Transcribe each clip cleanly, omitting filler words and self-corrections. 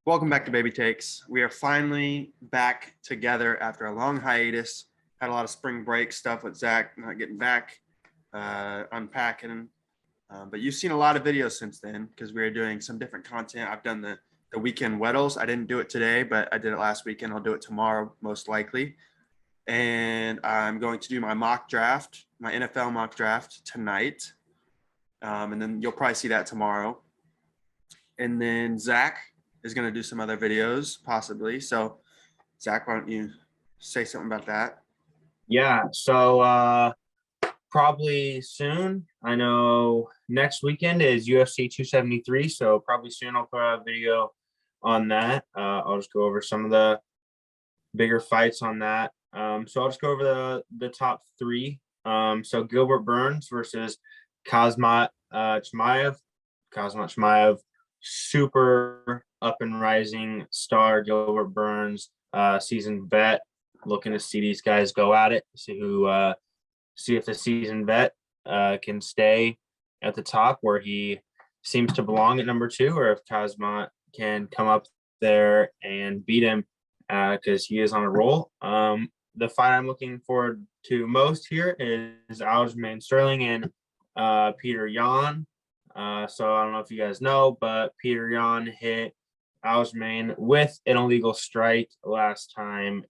Welcome back to Baby Takes. We are finally back together after a long hiatus. Had a lot of spring break stuff with Zach not getting back, unpacking. But you've seen a lot of videos since then because we are doing some different content. I've done the weekend Weddles. I didn't do it today, but I did it last weekend. I'll do it tomorrow, most likely. And I'm going to do my mock draft, my NFL mock draft tonight. And then you'll probably see that tomorrow. And then Zach is going to do some other videos possibly. So Zach, why don't you say something about that? Yeah, so probably soon. I know next weekend is UFC 273, so probably soon I'll put out a video on that. I'll just go over some of the bigger fights on that. So I'll just go over the top three. So Gilbert Burns versus Kazmat Chimaev. Kazmat Chimaev, super up and rising star. Gilbert Burns, seasoned vet. Looking to see these guys go at it. See if the seasoned vet can stay at the top where he seems to belong at number 2, or if Kazmat can come up there and beat him because he is on a roll. The fight I'm looking forward to most here is Aljamain Sterling and Peter Yan. So I don't know if you guys know, but Peter Yan hit Aljamain with an illegal strike last time.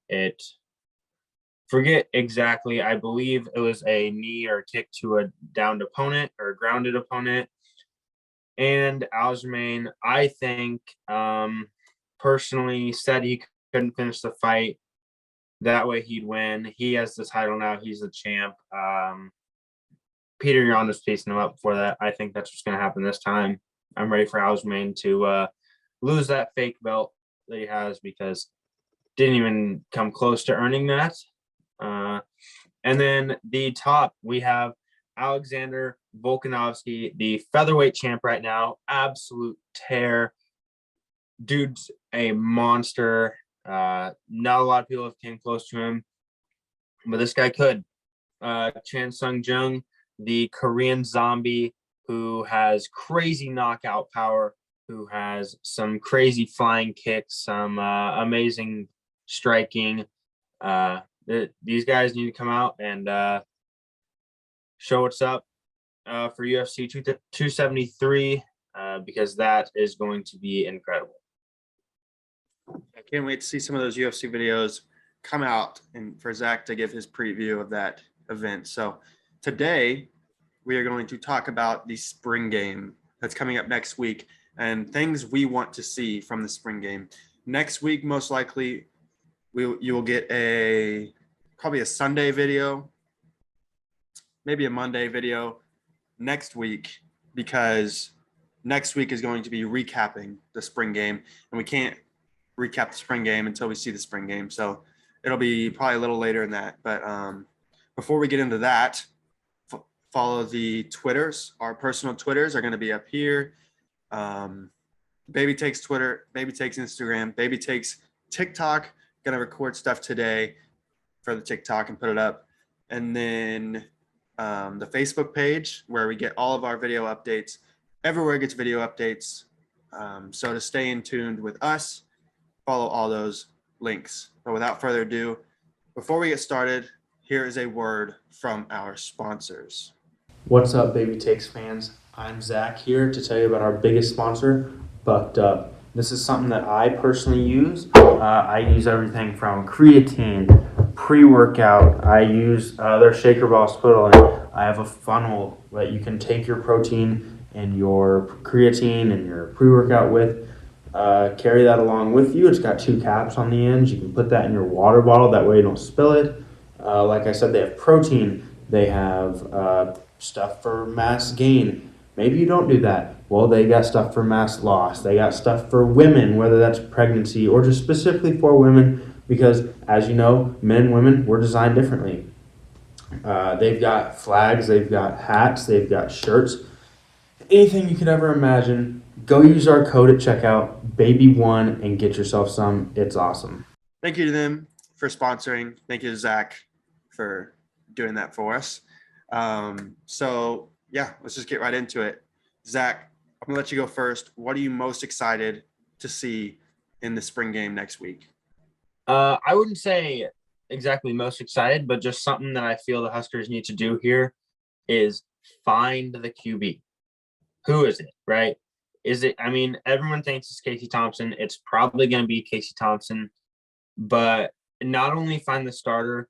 Forget exactly. I believe it was a knee or a kick to a downed opponent or a grounded opponent. And Aljamain, I think, personally said he couldn't finish the fight. That way he'd win. He has the title now. He's the champ. Peter Yan is facing him up before that. I think that's what's going to happen this time. I'm ready for Aljamain to lose that fake belt that he has because didn't even come close to earning that. And then the top, we have Alexander Volkanovski, the featherweight champ right now. Absolute tear. Dude's a monster. Not a lot of people have came close to him, but this guy could. Chan Sung Jung, the Korean zombie who has crazy knockout power, who has some crazy flying kicks, some amazing striking. These guys need to come out and show what's up for UFC 273 because that is going to be incredible. I can't wait to see some of those UFC videos come out and for Zach to give his preview of that event. So today we are going to talk about the spring game that's coming up next week and things we want to see from the spring game. Next week, most likely, you will get probably a Sunday video, maybe a Monday video next week, because next week is going to be recapping the spring game, and we can't recap the spring game until we see the spring game. So it'll be probably a little later than that. But before we get into that, follow the Twitters. Our personal Twitters are going to be up here. Baby Takes Twitter, Baby Takes Instagram, Baby Takes TikTok. Going to record stuff today for the TikTok and put it up. And then the Facebook page where we get all of our video updates. Everywhere gets video updates. So to stay in tuned with us, follow all those links. But without further ado, before we get started, here is a word from our sponsors. What's up, Baby Takes fans? I'm Zach here to tell you about our biggest sponsor, Bucked Up. This is something that I personally use. I use everything from creatine, pre-workout. I use their shaker ball spittle, and I have a funnel that you can take your protein and your creatine and your pre-workout with. Carry that along with you. It's got 2 caps on the ends. You can put that in your water bottle. That way you don't spill it. Like I said, they have protein. They have stuff for mass gain. Maybe you don't do that. Well, they got stuff for mass loss. They got stuff for women, whether that's pregnancy or just specifically for women, because as you know, men and women, we're designed differently. They've got flags, they've got hats, they've got shirts. Anything you could ever imagine, go use our code at checkout, BABY1, and get yourself some. It's awesome. Thank you to them for sponsoring. Thank you to Zach for doing that for us. So yeah, let's just get right into it. Zach, I'm gonna let you go first. What are you most excited to see in the spring game next week? I wouldn't say exactly most excited, but just something that I feel the Huskers need to do here is find the QB. Who is it, right? Is it, I mean, everyone thinks it's Casey Thompson. It's probably going to be Casey Thompson, but not only find the starter,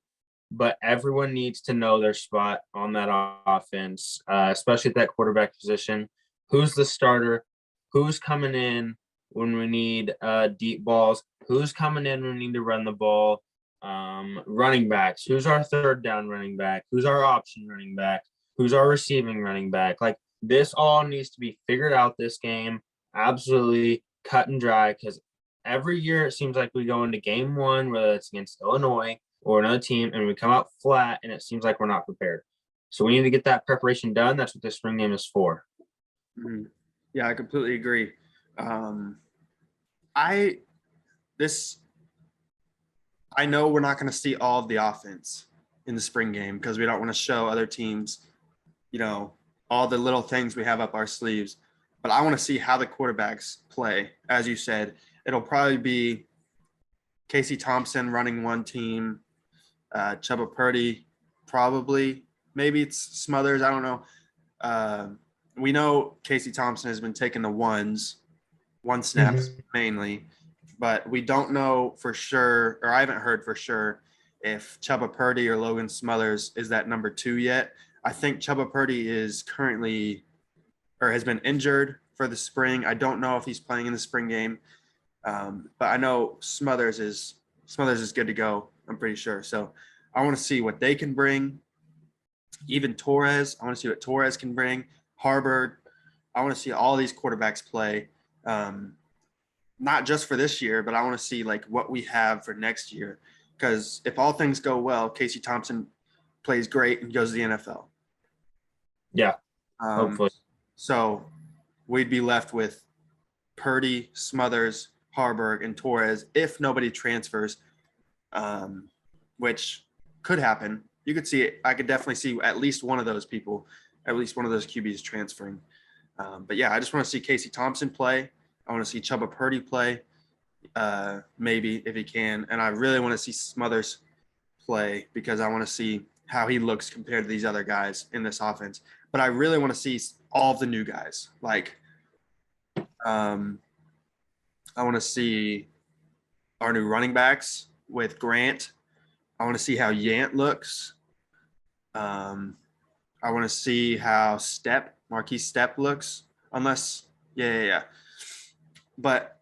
but everyone needs to know their spot on that offense, especially at that quarterback position. Who's the starter? Who's coming in when we need deep balls? Who's coming in when we need to run the ball? Running backs. Who's our third down running back? Who's our option running back? Who's our receiving running back? Like, this all needs to be figured out this game. Absolutely cut and dry, because every year it seems like we go into game one, whether it's against Illinois or another team, and we come out flat and it seems like we're not prepared. So we need to get that preparation done. That's what this spring game is for. Mm-hmm. Yeah, I completely agree. I know we're not going to see all of the offense in the spring game because we don't want to show other teams, all the little things we have up our sleeves. But I want to see how the quarterbacks play. As you said, it'll probably be Casey Thompson running one team, Chuba Purdy probably. Maybe it's Smothers. I don't know. We know Casey Thompson has been taking the one snaps mainly, but we don't know for sure, or I haven't heard for sure, if Chuba Purdy or Logan Smothers is that number 2 yet. I think Chuba Purdy is currently or has been injured for the spring. I don't know if he's playing in the spring game, but I know Smothers is good to go. I'm pretty sure. So I want to see what they can bring. Even Torres, I want to see what Torres can bring. Harvard, I want to see all these quarterbacks play, not just for this year, but I want to see like what we have for next year. Because if all things go well, Casey Thompson plays great and goes to the NFL. Yeah, hopefully. So we'd be left with Purdy, Smothers, Harburg, and Torres if nobody transfers, which could happen. You could see it. I could definitely see at least one of those people, at least one of those QBs transferring. But yeah, I just want to see Casey Thompson play. I want to see Chuba Purdy play, maybe if he can. And I really want to see Smothers play because I want to see how he looks compared to these other guys in this offense. But I really want to see all of the new guys. Like, I want to see our new running backs with Grant. I want to see how Yant looks. I want to see how Marquise Stepp looks. Yeah. But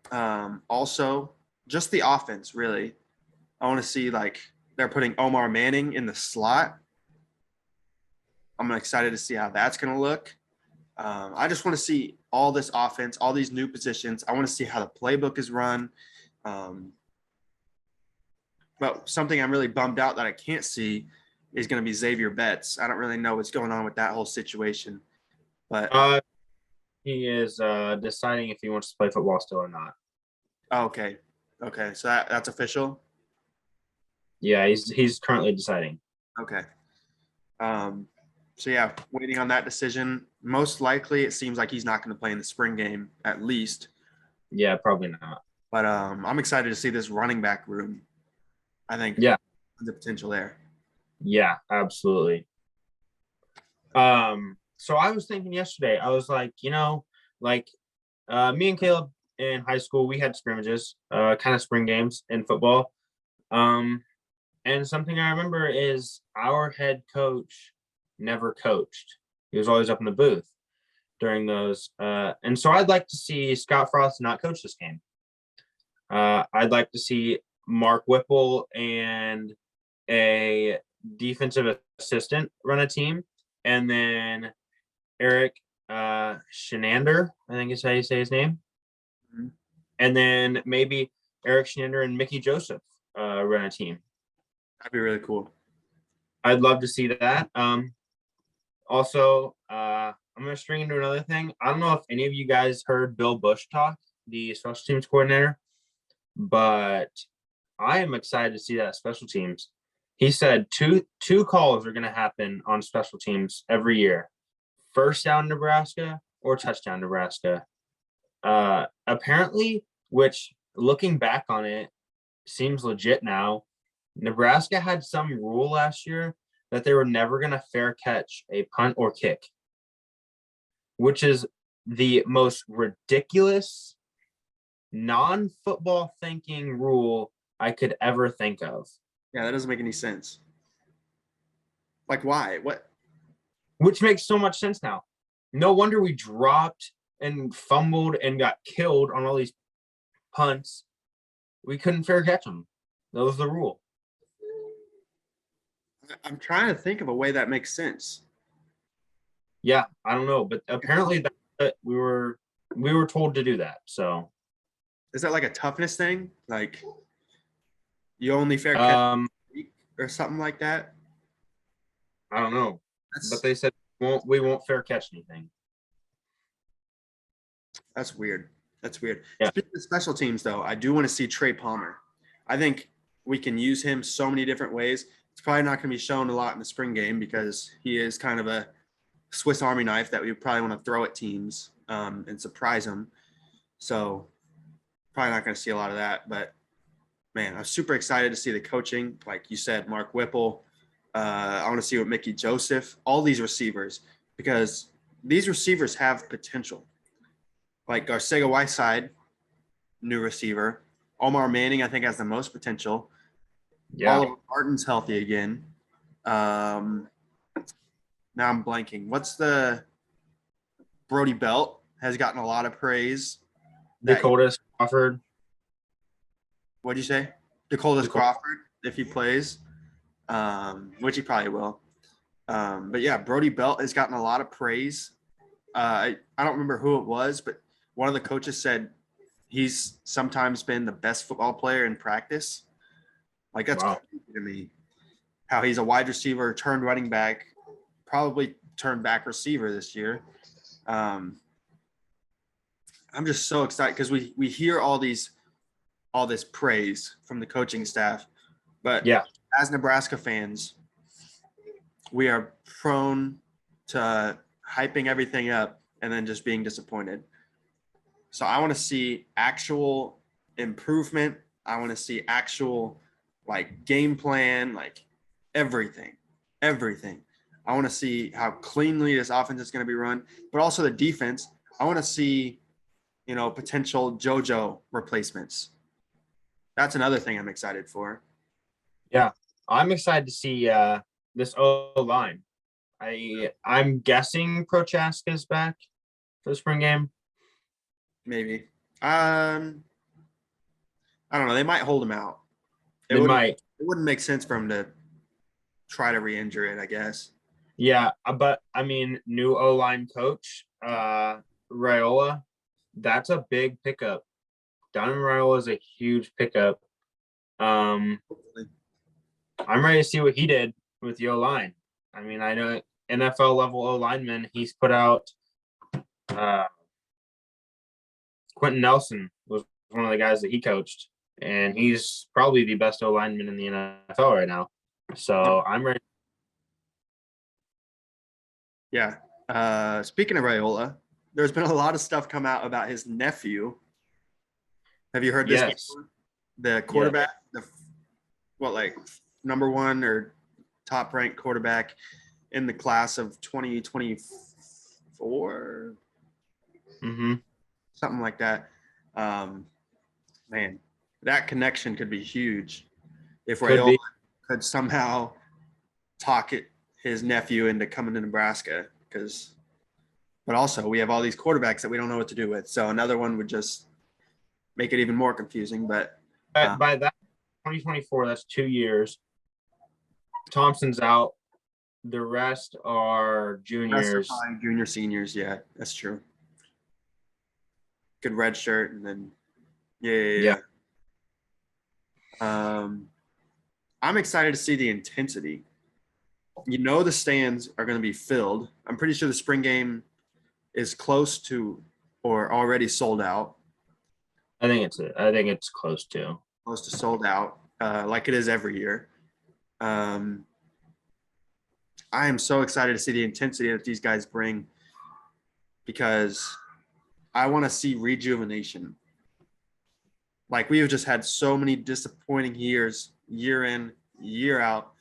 also just the offense, really. I want to see like they're putting Omar Manning in the slot. I'm excited to see how that's going to look. I just want to see all this offense, all these new positions. I want to see how the playbook is run. But something I'm really bummed out that I can't see is going to be Zavier Betts. I don't really know what's going on with that whole situation. But he is deciding if he wants to play football still or not. Okay. So that's official? Yeah, he's currently deciding. Okay. So yeah, waiting on that decision. Most likely, it seems like he's not going to play in the spring game, at least. Yeah, probably not. But I'm excited to see this running back room. I think the potential there. Yeah, absolutely. So I was thinking yesterday, I was like, me and Caleb in high school, we had scrimmages, kind of spring games in football. And something I remember is our head coach never coached. He was always up in the booth during those. And so I'd like to see Scott Frost not coach this game. I'd like to see Mark Whipple and a defensive assistant run a team. And then Eric Shenander, I think is how you say his name. Mm-hmm. And then maybe Eric Shenander and Mickey Joseph run a team. That'd be really cool. I'd love to see that. Also, I'm going to string into another thing. I don't know if any of you guys heard Bill Bush talk, the special teams coordinator, but I am excited to see that special teams. He said two calls are going to happen on special teams every year. First down Nebraska or touchdown Nebraska. Apparently, which looking back on it, seems legit now. Nebraska had some rule last year that they were never going to fair catch a punt or kick, which is the most ridiculous non-football thinking rule I could ever think of. Yeah, that doesn't make any sense. Like, why? What? Which makes so much sense now. No wonder we dropped and fumbled and got killed on all these punts. We couldn't fair catch them. That was the rule. I'm trying to think of a way that makes sense. Yeah, I don't know, but apparently we were told to do that. So Is that like a toughness thing? Like you only fair catch a week or something like that? I don't know, That's, but they said we won't fair catch anything. that's weird. That's weird. Yeah. Speaking of special teams, though, I do want to see Trey Palmer. I think we can use him so many different ways. It's probably not going to be shown a lot in the spring game because he is kind of a Swiss Army knife that we probably want to throw at teams and surprise them. So probably not going to see a lot of that. But, man, I'm super excited to see the coaching. Like you said, Mark Whipple. I want to see what Mickey Joseph, all these receivers, because these receivers have potential. Like Arcega-Whiteside, new receiver. Omar Manning, I think, has the most potential. Yeah. Oliver Martin's healthy again. Now I'm blanking. What's the Brody Belt has gotten a lot of praise. Dakota's Crawford. What'd you say? Dakota's Crawford, if he plays, which he probably will. But yeah, Brody Belt has gotten a lot of praise. I don't remember who it was, but one of the coaches said he's sometimes been the best football player in practice. Like that's Wow. crazy to me. How he's a wide receiver, turned running back, probably turned back receiver this year. I'm just so excited because we hear all this praise from the coaching staff, but Yeah. as Nebraska fans, we are prone to hyping everything up and then just being disappointed. So I want to see actual improvement. I want to see actual like game plan, like everything. I want to see how cleanly this offense is going to be run, but also the defense. I want to see, potential JoJo replacements. That's another thing I'm excited for. Yeah. I'm excited to see this O-line. I'm guessing Prochaska's back for the spring game. Maybe. I don't know. They might hold him out. They might. It wouldn't make sense for him to try to re-injure it, I guess. Yeah, but I mean, new O-line coach, Raiola, that's a big pickup. Donovan Raiola is a huge pickup. I'm ready to see what he did with the O-line. I mean, I know NFL level O-lineman. He's put out Quentin Nelson was one of the guys that he coached, and he's probably the best O-lineman in the NFL right now. So I'm ready. Yeah. Speaking of Raiola, there's been a lot of stuff come out about his nephew. Have you heard this? Yes. Before? The quarterback, number one or top ranked quarterback in the class of 2024? Mm-hmm. Something like that. Man, that connection could be huge if Raiola could somehow talk his nephew into coming to Nebraska. But also we have all these quarterbacks that we don't know what to do with. So another one would just make it even more confusing. But by that 2024, that's 2 years. Thompson's out. The rest are juniors. Junior, seniors. Yeah, that's true. Good red shirt, and then yeah. I'm excited to see the intensity. The stands are going to be filled. I'm pretty sure the spring game is close to or already sold out. I think it's close to sold out, like it is every year. I am so excited to see the intensity that these guys bring because I want to see rejuvenation. Like we have just had so many disappointing years, year in, year out.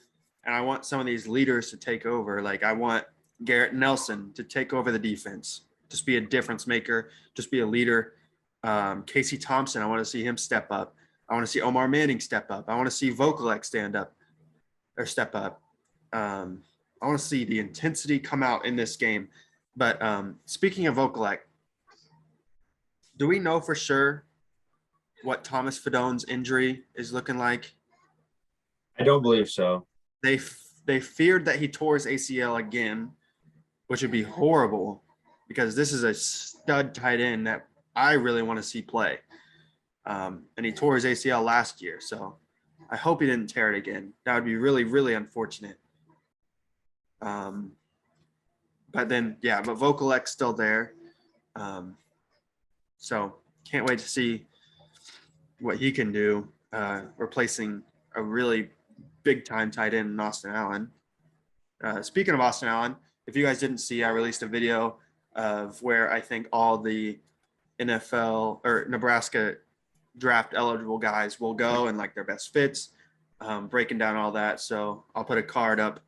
And I want some of these leaders to take over. Like I want Garrett Nelson to take over the defense, just be a difference maker, just be a leader. Casey Thompson, I want to see him step up. I want to see Omar Manning step up. I want to see Vokalek stand up or step up. I want to see the intensity come out in this game. But speaking of Vokalek, do we know for sure what Thomas Fidone's injury is looking like? I don't believe so. They feared that he tore his ACL again, which would be horrible because this is a stud tight end that I really want to see play. And he tore his ACL last year, so I hope he didn't tear it again. That would be really, really unfortunate. But then, yeah, but Vokalek's still there. So can't wait to see what he can do, replacing a really big-time tight end in Austin Allen. Speaking of Austin Allen, if you guys didn't see, I released a video of where I think all the NFL or Nebraska draft eligible guys will go and like their best fits, breaking down all that. So I'll put a card up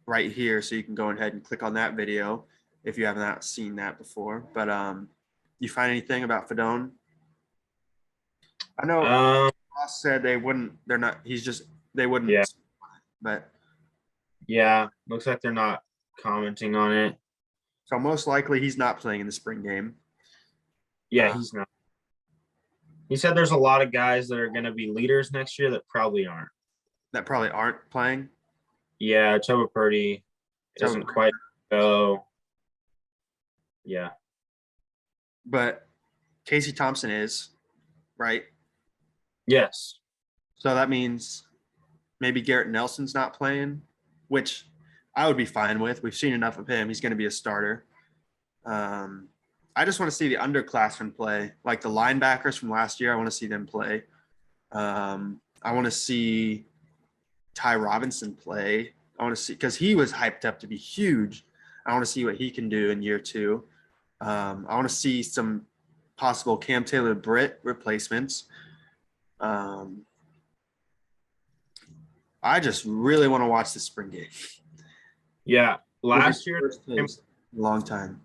right here so you can go ahead and click on that video if you have not seen that before. But you find anything about Fidone? I know Ross said they wouldn't. They're not. He's just they wouldn't. Yeah. But yeah, looks like they're not commenting on it. so most likely he's not playing in the spring game. Yeah, he's not. He said there's a lot of guys that are going to be leaders next year that probably aren't. That probably aren't playing. Yeah, Chuba Purdy doesn't quite go. Yeah. But Casey Thompson is, right? Yes. So that means maybe Garrett Nelson's not playing, which I would be fine with. We've seen enough of him. He's going to be a starter. I just want to see the underclassmen play, like the linebackers from last year. I want to see them play. I want to see Ty Robinson play. I want to see because he was hyped up to be huge. I want to see what he can do in year two. I want to see some possible Cam Taylor-Britt replacements. I just really want to watch the spring game. Yeah. Last year, long time.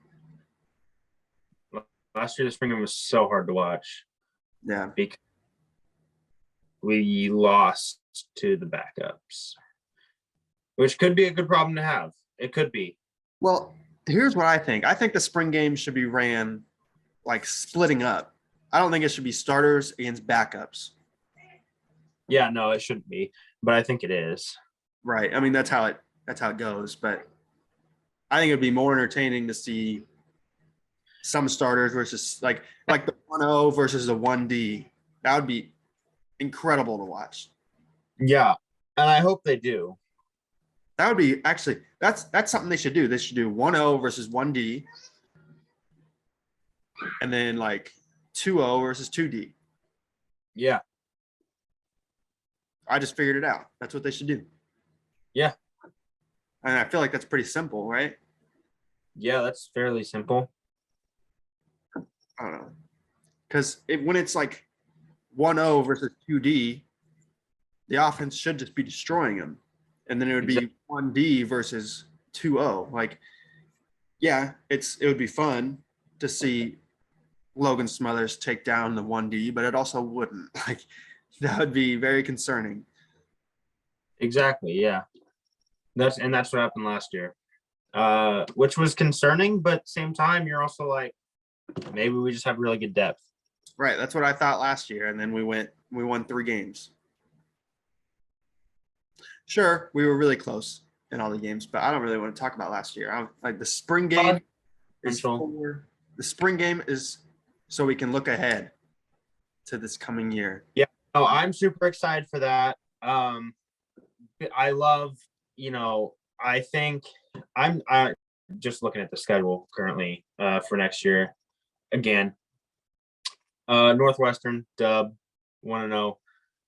Last year, the spring game was so hard to watch. Yeah. Because we lost to the backups, which could be a good problem to have. It could be. Well, here's what I think. I think the spring game should be ran like splitting up. I don't think it should be starters against backups. Yeah, no, it shouldn't be, but I think it is. Right. I mean, that's how it goes. But I think it'd be more entertaining to see some starters versus like the 1-0 versus the 1D. That would be incredible to watch. Yeah, and I hope they do. That would be actually that's something they should do. They should do 1-0 versus 1D, and then like 2-0 versus 2D. Yeah. I just figured it out. That's what they should do. Yeah. And I feel like that's pretty simple, right? Yeah, that's fairly simple. I don't know. Because when it's like 1-0 versus 2D, the offense should just be destroying them. And then it would be 1D versus 2-0. Like, yeah, it would be fun to see Logan Smothers take down the 1D, but it also wouldn't. Like, that would be very concerning. Exactly, yeah. That's what happened last year. Which was concerning, but at the same time, you're also like, maybe we just have really good depth. Right. That's what I thought last year. And then we won 3 games. Sure, we were really close in all the games, but I don't really want to talk about last year. I'm like the spring game is so we can look ahead to this coming year. Yeah. Oh, I'm super excited for that. I love, I think I'm just looking at the schedule currently for next year. Again, Northwestern dub 1-0,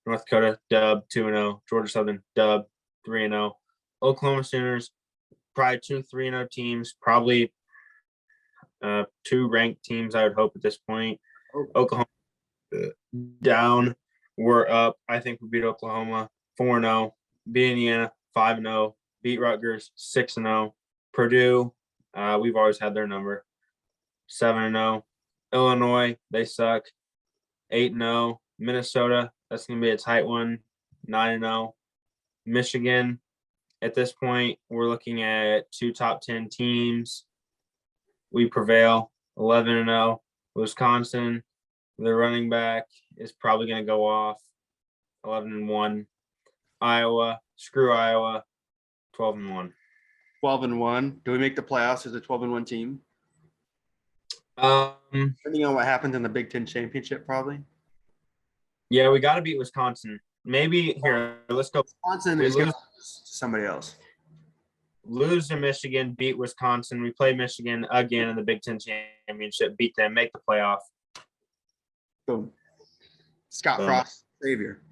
North Dakota dub 2-0, Georgia Southern dub 3-0, Oklahoma Sooners probably 2 3-0 teams, probably 2 ranked teams I would hope at this point. Oklahoma down. We're up. I think we beat Oklahoma 4-0. Beat Indiana 5-0. Beat Rutgers 6-0. Purdue, we've always had their number 7-0. Illinois, they suck 8-0. Minnesota, that's gonna be a tight one 9-0. Michigan, at this point, we're looking at 2 top 10 teams. We prevail 11-0. Wisconsin, the running back is probably going to go off 11-1. Iowa, screw Iowa, 12-1. 12-1. Do we make the playoffs as a 12-1 team? Depending on what happens in the Big Ten championship, probably. Yeah, we got to beat Wisconsin. Maybe here. Let's go. Wisconsin is going to lose to somebody else. Lose to Michigan, beat Wisconsin. We play Michigan again in the Big Ten championship. Beat them, make the playoff. Boom. Scott Frost, savior.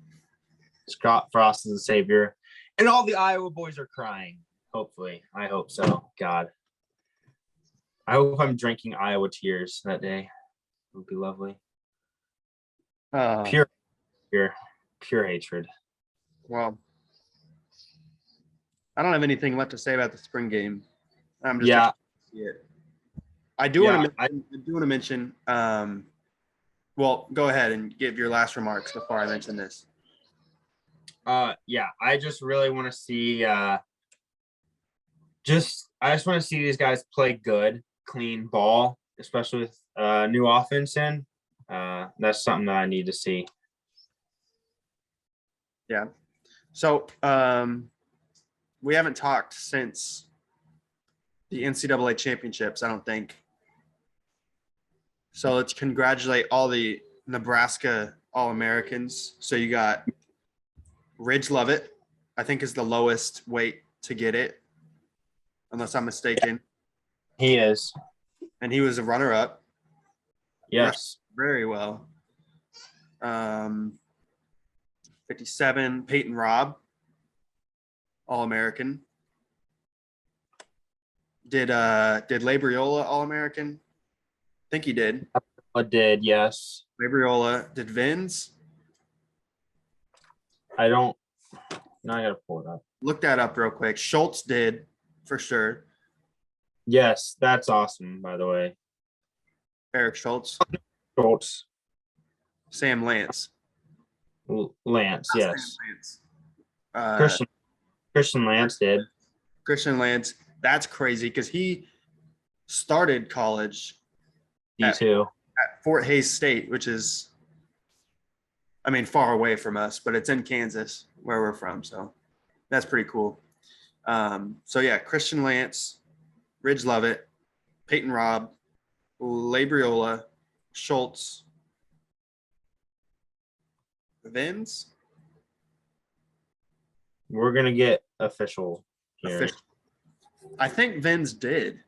Scott Frost is the savior. And all the Iowa boys are crying. Hopefully. I hope so. God. I hope I'm drinking Iowa tears that day. It would be lovely. Pure hatred. Well, I don't have anything left to say about the spring game. I'm just excited to see it. I do want to mention. Well, go ahead and give your last remarks before I mention this. I just really want to see. I just want to see these guys play good, clean ball, especially with new offense in. That's something that I need to see. Yeah. So we haven't talked since the NCAA championships, I don't think. So let's congratulate all the Nebraska All-Americans. So you got Ridge Lovett, I think is the lowest weight to get it, unless I'm mistaken. He is. And he was a runner-up. Yes. Very well. 57, Peyton Robb, All-American. Did Labriola All-American? I think he did. I did, yes. Labriola. Did Vins? Now I gotta pull it up. Look that up real quick. Schultz did, for sure. Yes, that's awesome, by the way. Eric Schultz. Schultz. Sam Lance. Lance, yes. Sam Lance. Christian Lance did. Christian Lance. That's crazy because he started college D2 at Fort Hays State, which is, far away from us, but it's in Kansas where we're from. So that's pretty cool. Christian Lance, Ridge Lovett, Peyton Robb, Labriola, Schultz, Vins. We're gonna get official here. I think Vins did.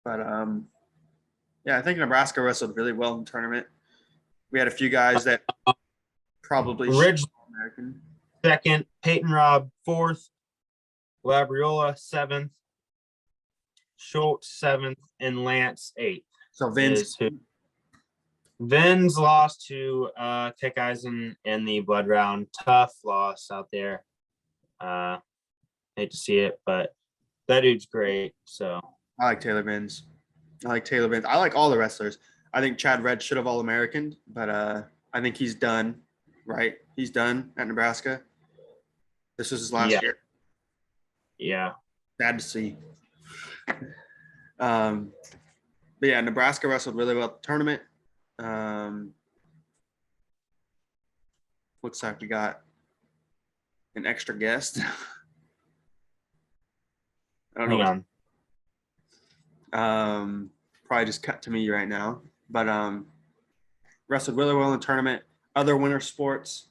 But I think Nebraska wrestled really well in the tournament. We had a few guys that probably Ridge American. Second, Peyton Robb 4th, Labriola 7th, Schultz 7th, and Lance 8th. So Vins lost to Kick Eisen in the blood round. Tough loss out there. Hate to see it, but that dude's great. So I like Taylor Vins. I like all the wrestlers. I think Chad Red should have All-American, but I think he's done, right? He's done at Nebraska. This was his last year. Yeah. Sad to see. Nebraska wrestled really well at the tournament. Looks like we got an extra guest. I don't know. Probably just cut to me right now, but wrestled really well in the tournament. Other winter sports,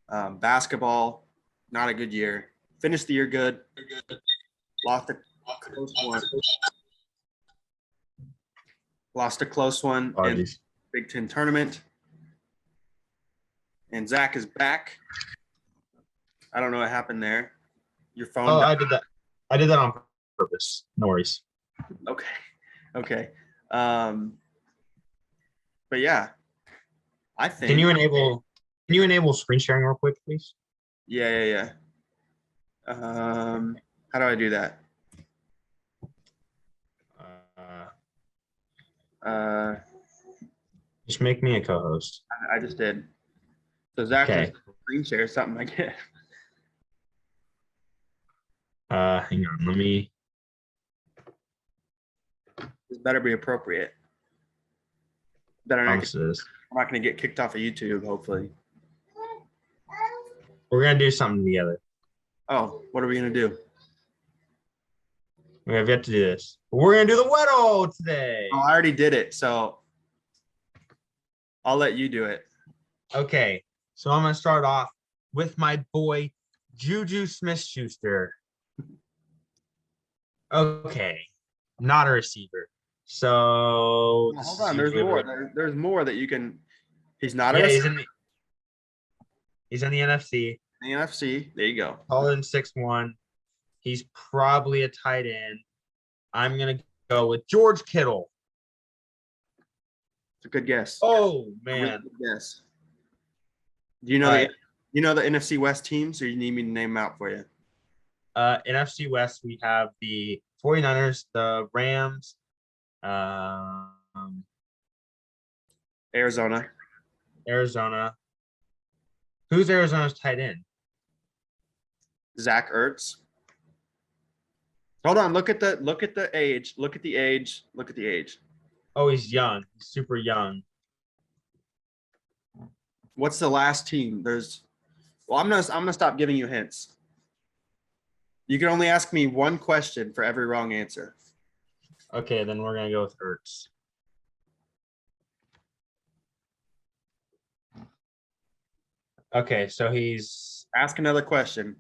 basketball, not a good year. Finished the year good. Lost a close one in the Big Ten tournament. And Zach is back. I don't know what happened there. Your phone. I did that on purpose. No worries. Okay. But yeah, I think. Can you enable screen sharing real quick, please? Yeah. How do I do that? Uh, Just make me a co-host. I just did. So Zach Okay. just screen share something I get. Hang on. Let me. This better be appropriate. Better not Promise get, this. I'm not going to get kicked off of YouTube. Hopefully. We're gonna do something together. Oh, what are we going to do? We have yet to do this. We're gonna do the Weddle today. Oh, I already did it, so I'll let you do it. Okay, so I'm gonna start off with my boy Juju Smith-Schuster. Okay, not a receiver. So Oh, hold on, there's more. There's more that you can. He's not a Yeah, receiver he's in the NFC. in the NFC. There you go. Taller than 6'1". He's probably a tight end. I'm gonna go with George Kittle. It's a good guess. Oh A really man. good guess. Do you know the NFC West teams, or you need me to name them out for you? NFC West, we have the 49ers, the Rams, Arizona. Arizona. Who's Arizona's tight end? Zach Ertz. Hold on. Look at the age. Look at the age. Look at the age. Oh, he's young. He's super young. What's the last team? Well, I'm gonna stop giving you hints. You can only ask me one question for every wrong answer. Okay, then we're gonna go with Ertz. Okay, so he's Ask another question.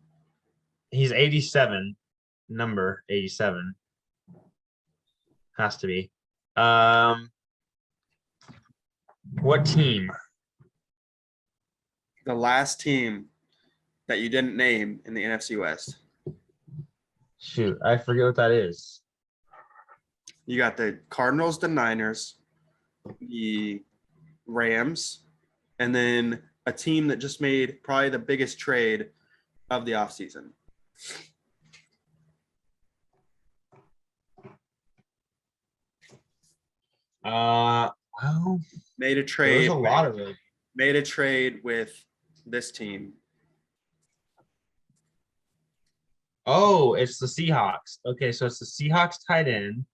87, number 87. Has to be. What team? The last team that you didn't name in the NFC West. Shoot, I forget what that is. You got the Cardinals, the Niners, the Rams, and then a team that just made probably the biggest trade of the offseason. Well, Made a there's trade. a lot of it. Made a trade with this team. Oh, it's the Seahawks. Okay, so it's the Seahawks tight end.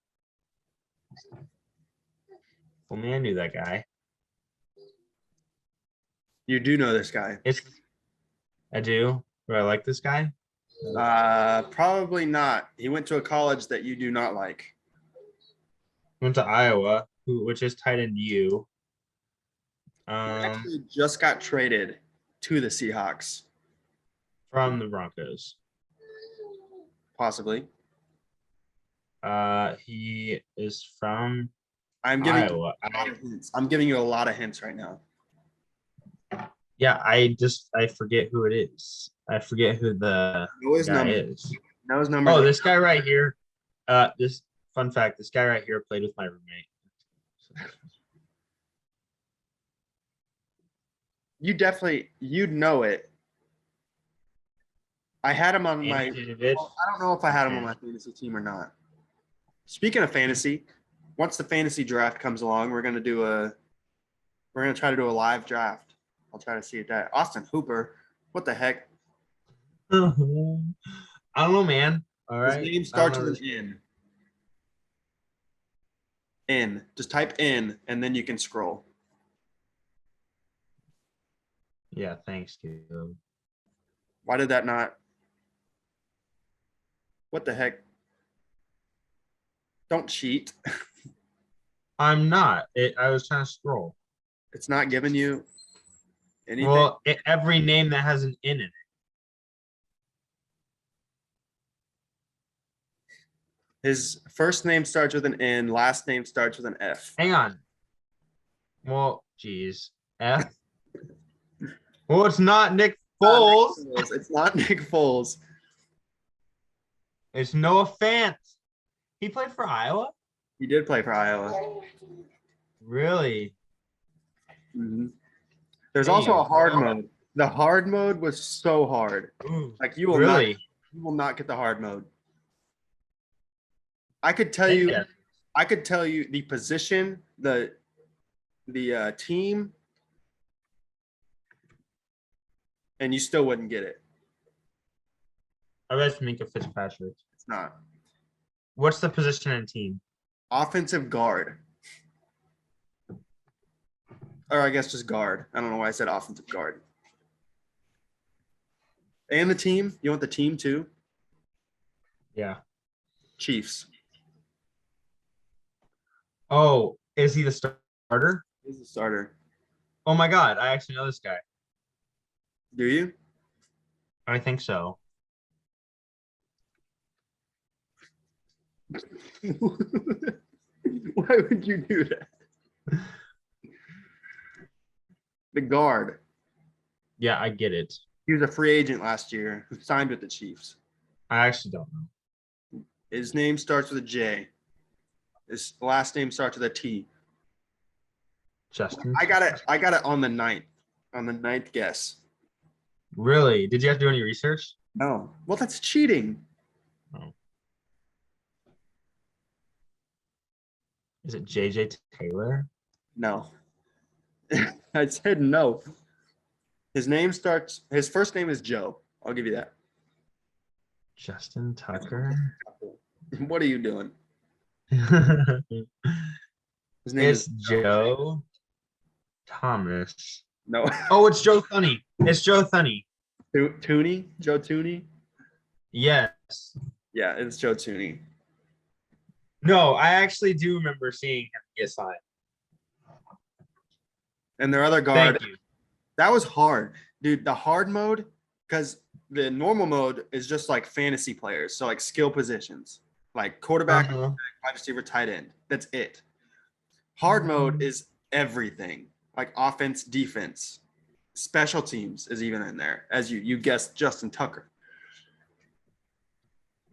Well, man, I knew that guy. You do know this guy. I do. Do I like this guy? Probably not. He went to a college that you do not like. Went to Iowa, which is tight end U. He actually just got traded to the Seahawks. From the Broncos. Possibly. He is from I'm giving Iowa. you a lot of hints. I'm giving you a lot of hints right now. Yeah, I forget who it is. I forget who the guy is. Know his number. Oh, this guy right here. This fun fact, this guy right here played with my roommate. You'd know it. I had him on my. Well, I don't know if I had him on my fantasy team or not. Speaking of fantasy, once the fantasy draft comes along, we're gonna try to do a live draft. I'll try to see that. Austin Hooper, what the heck? I don't know, man. All right. His name starts with an N. N. Just type N, and then you can scroll. Yeah, thanks, dude. Why did that not? What the heck? Don't cheat. I'm not. I was trying to scroll. It's not giving you anything. Well, every name that has an N in it. His first name starts with an N, last name starts with an F. Hang on. Well, geez. F. Well, it's not Nick Foles. It's not Nick Foles. It's Noah Fant. He played for Iowa? He did play for Iowa. Really? Mhm. There's There also you a hard go. mode. The hard mode was so hard. Ooh, Like you really? will not get the hard mode. I could tell Maybe you, that- I could tell you the position, the team, and you still wouldn't get it. I bet it's Minka Fitzpatrick. It's not. What's the position in team? Offensive guard. Or I guess just guard. I don't know why I said offensive guard. And the team. You want the team too? Yeah. Chiefs. Oh, is he the starter? He's the starter. Oh my God, I actually know this guy. Do you? I think so. Why would you do that? The guard. Yeah, I get it. He was a free agent last year who signed with the Chiefs. I actually don't know. His name starts with a J. His last name starts with a T. Justin. I got it on the ninth. On the ninth guess. Really? Did you have to do any research? No. Well, that's cheating. Is it JJ Taylor? No. I said no. His first name is Joe. I'll give you that. Justin Tucker? What are you doing? His name It's is Joe Thomas. no. Oh, it's Joe Thuney. It's Joe Thuney. Tooney? Joe Tooney? Yes. Yeah, it's Joe Tooney. No, I actually do remember seeing him get signed. And their other guard. Thank you. That was hard. Dude, the hard mode, because the normal mode is just like fantasy players. So like skill positions. Like quarterback, Uh-huh. wide receiver, tight end. That's it. Hard mode is everything. Like offense, defense. Special teams is even in there, as you guessed Justin Tucker.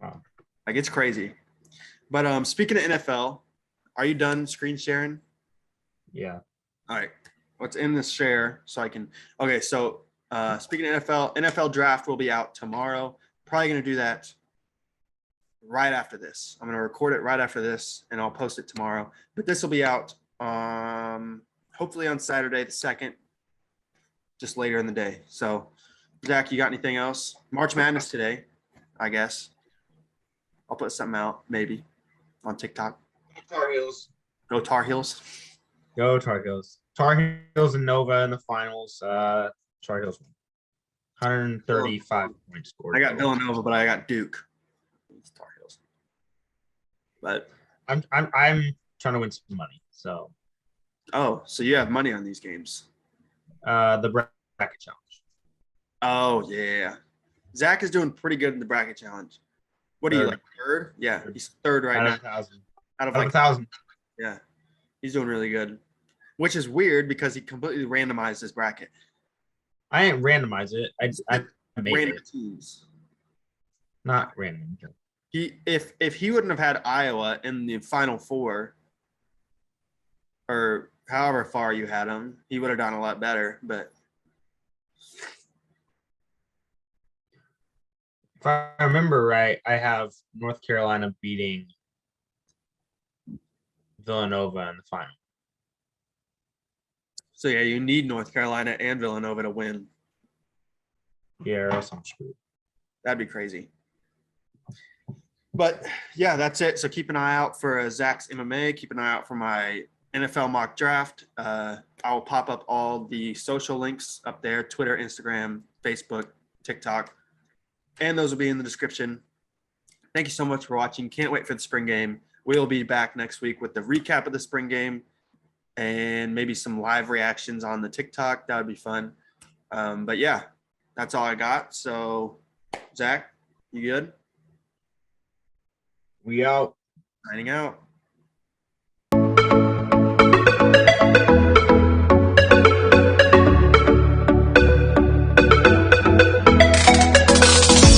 Wow. Like it's crazy. But speaking of NFL, are you done screen sharing? Yeah. All right. Let's end this share so I can. Okay. So speaking of NFL draft will be out tomorrow. Probably going to do that right after this. I'm going to record it right after this and I'll post it tomorrow. But this will be out hopefully on Saturday the 2nd, just later in the day. So, Zach, you got anything else? March Madness today, I guess. I'll put something out maybe on TikTok. Tar Heels. Go Tar Heels. Go Tar Heels. Tar Heels and Nova in the finals. Tar Heels won. 135 points scored. I got Villanova, but I got Duke. It's Tar Heels. But I'm trying to win some money. So so you have money on these games. the bracket challenge. Oh yeah. Zach is doing pretty good in the bracket challenge. What are you, like third? Yeah, he's third right Out now. of 1,000. Out of Out of like 1,000. yeah. He's doing really good. Which is weird because he completely randomized his bracket. I ain't randomize it. I made Random it. teams. Not random. If he wouldn't have had Iowa in the Final Four, or however far you had him, he would have done a lot better. But If I remember right, I have North Carolina beating Villanova in the final. so yeah, you need North Carolina and Villanova to win. Yeah, or else I'm screwed. That'd be crazy. But yeah, that's it. So keep an eye out for Zach's MMA. Keep an eye out for my NFL mock draft. I will pop up all the social links up there: Twitter, Instagram, Facebook, TikTok, and those will be in the description. Thank you so much for watching. Can't wait for the spring game. We'll be back next week with the recap of the spring game and maybe some live reactions on the TikTok. That would be fun. But yeah, that's all I got. So, Zach, you good? We out. Signing out.